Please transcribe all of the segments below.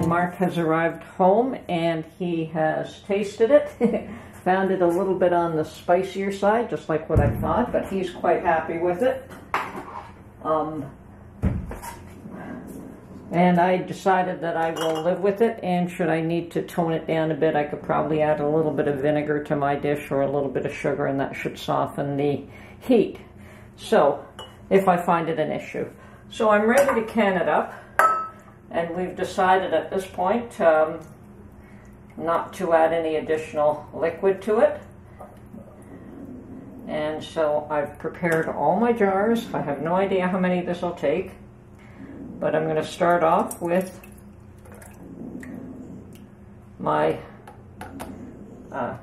And Mark has arrived home and he has tasted it. Found it a little bit on the spicier side, just like what I thought, but he's quite happy with it. And I decided that I will live with it, and should I need to tone it down a bit, I could probably add a little bit of vinegar to my dish or a little bit of sugar, and that should soften the heat. So, if I find it an issue. So I'm ready to can it up, and we've decided at this point not to add any additional liquid to it. And so I've prepared all my jars. I have no idea how many this will take. But I'm going to start off with my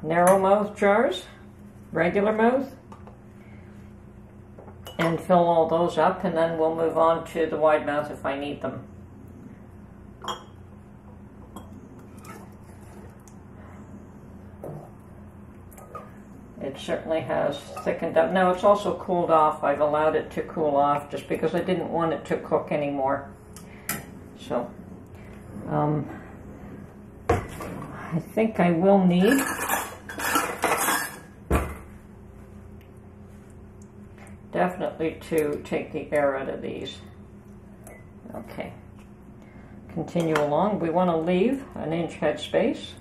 narrow mouth jars, regular mouth, and fill all those up, and then we'll move on to the wide mouth if I need them. It certainly has thickened up. Now it's also cooled off. I've allowed it to cool off just because I didn't want it to cook anymore. So, I think I will need definitely to take the air out of these. Okay. Continue along. We want to leave an inch head space.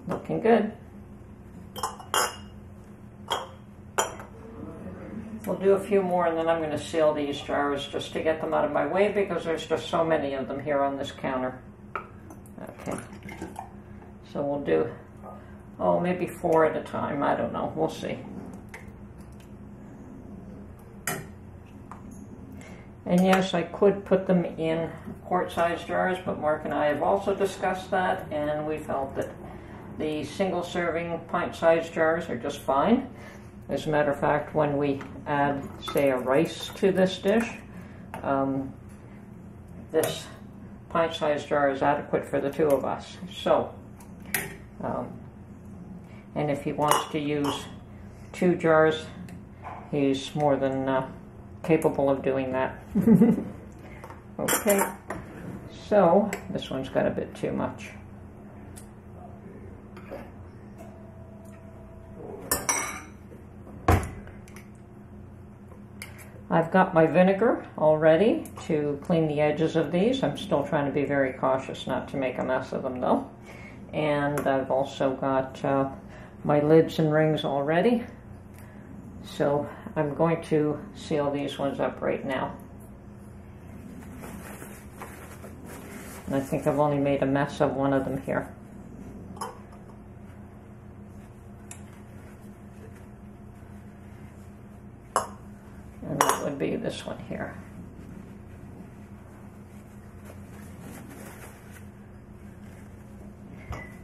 Looking good. We'll do a few more and then I'm going to seal these jars just to get them out of my way because there's just so many of them here on this counter. Okay. So we'll do, oh, maybe 4 at a time. I don't know. We'll see. And yes, I could put them in quart-sized jars, but Mark and I have also discussed that, and we felt that the single-serving pint-sized jars are just fine. As a matter of fact, when we add, say, a rice to this dish, this pint-sized jar is adequate for the 2 of us. So, and if he wants to use 2 jars, he's more than capable of doing that. Okay, so this one's got a bit too much. I've got my vinegar all ready to clean the edges of these. I'm still trying to be very cautious not to make a mess of them though. And I've also got my lids and rings all ready. So I'm going to seal these ones up right now. And I think I've only made a mess of one of them here. And that would be this one here.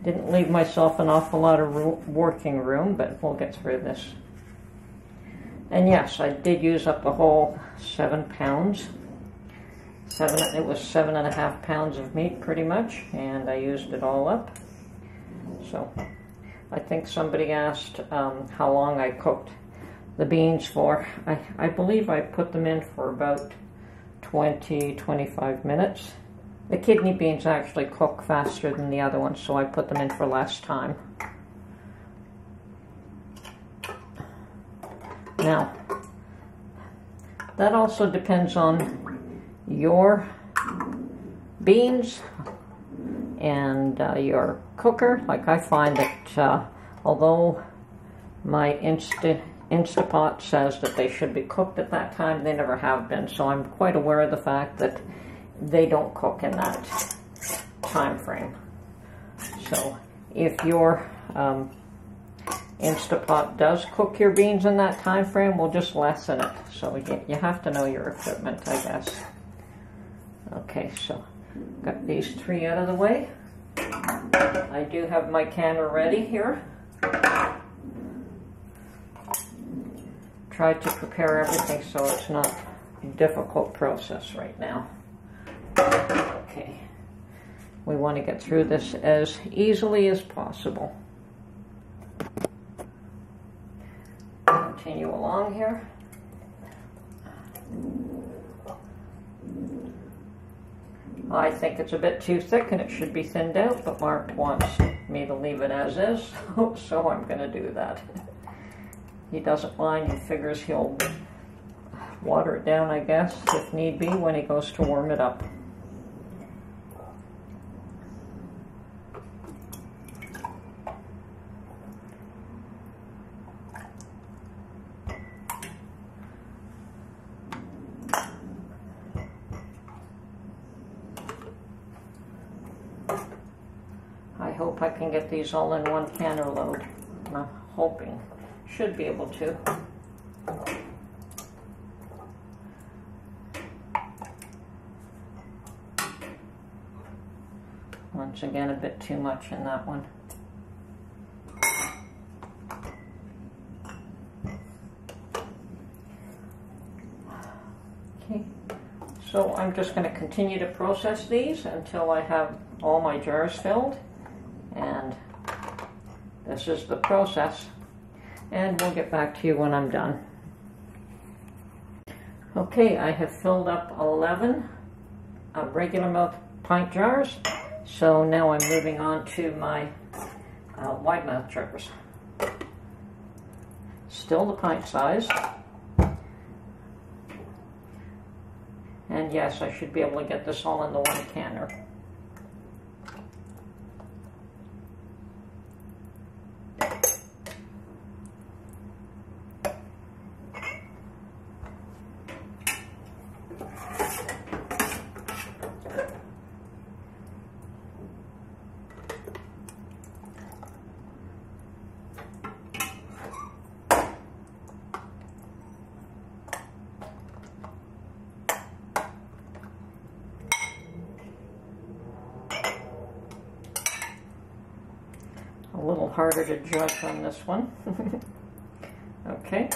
Didn't leave myself an awful lot of working room, but we'll get through this. And yes, I did use up the whole 7 pounds. It was 7.5 pounds of meat pretty much, and I used it all up. So I think somebody asked how long I cooked the beans for. I believe I put them in for about 20-25 minutes. The kidney beans actually cook faster than the other ones, so I put them in for less time. Now, that also depends on your beans and your cooker. Like I find that although my Instapot says that they should be cooked at that time, they never have been. So I'm quite aware of the fact that they don't cook in that time frame. So if your Instapot does cook your beans in that time frame, we'll just lessen it. So you have to know your equipment, I guess. Okay, so got these 3 out of the way. I do have my canner ready here. Try to prepare everything so it's not a difficult process right now. Okay, we want to get through this as easily as possible. Continue along here. I think it's a bit too thick and it should be thinned out, but Mark wants me to leave it as is, so I'm going to do that. He doesn't mind. He figures he'll water it down, I guess, if need be, when he goes to warm it up. I hope I can get these all in one canner load. I'm hoping. Should be able to. Once again, a bit too much in that one. Okay, so I'm just going to continue to process these until I have all my jars filled. And this is the process. And we'll get back to you when I'm done. Okay, I have filled up 11 regular milk pint jars. So now I'm moving on to my wide mouth jars. Still the pint size. And yes, I should be able to get this all in the one canner. A little harder to judge on this one. Okay.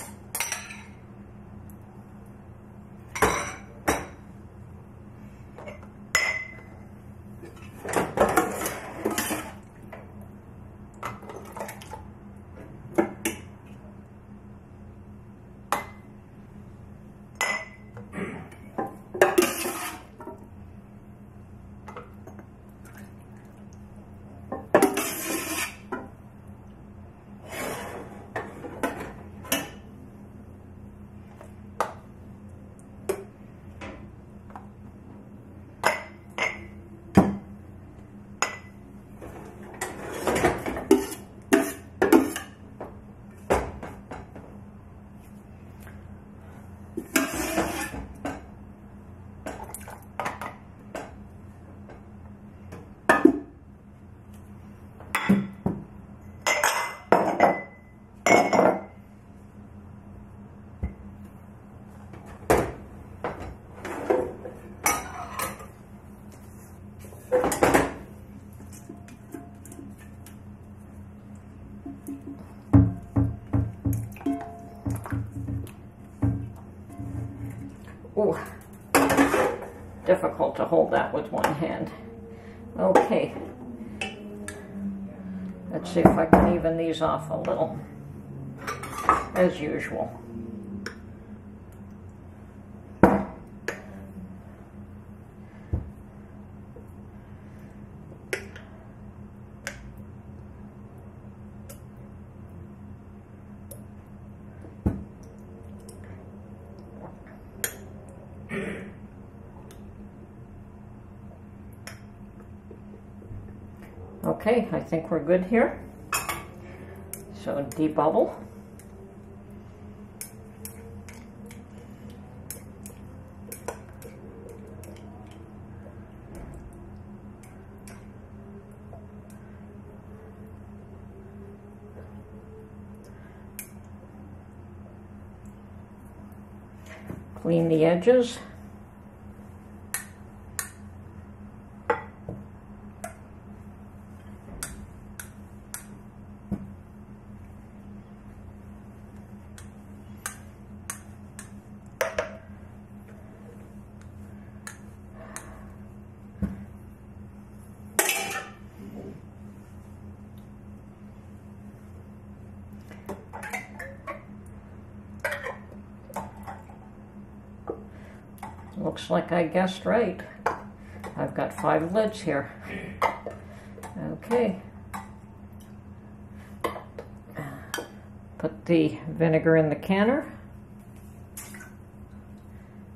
Ooh, difficult to hold that with one hand. Okay, let's see if I can even these off a little, as usual. Okay, I think we're good here. So debubble. Clean the edges. looks like I guessed right. I've got 5 lids here. Okay. Put the vinegar in the canner.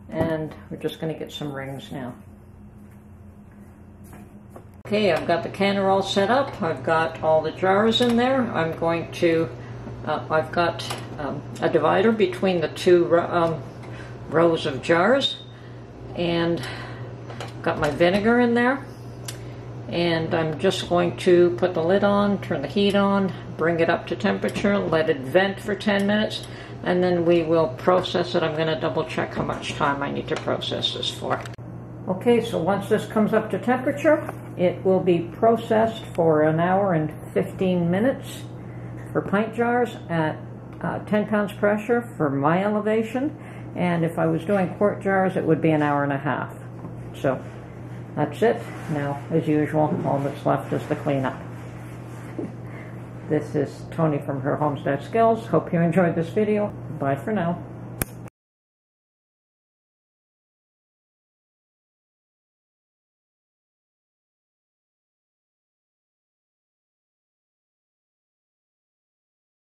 And we're just going to get some rings now. Okay, I've got the canner all set up. I've got all the jars in there. I'm going to, I've got a divider between the 2 rows of jars. And got my vinegar in there. And I'm just going to put the lid on, turn the heat on, bring it up to temperature, let it vent for 10 minutes, and then we will process it. I'm going to double check how much time I need to process this for. Okay, so once this comes up to temperature, it will be processed for 1 hour and 15 minutes for pint jars at 10 pounds pressure for my elevation. And if I was doing quart jars, it would be 1.5 hours. So that's it. Now, as usual, all that's left is the cleanup. This is Tony from Her Homestead Skills. Hope you enjoyed this video. Bye for now.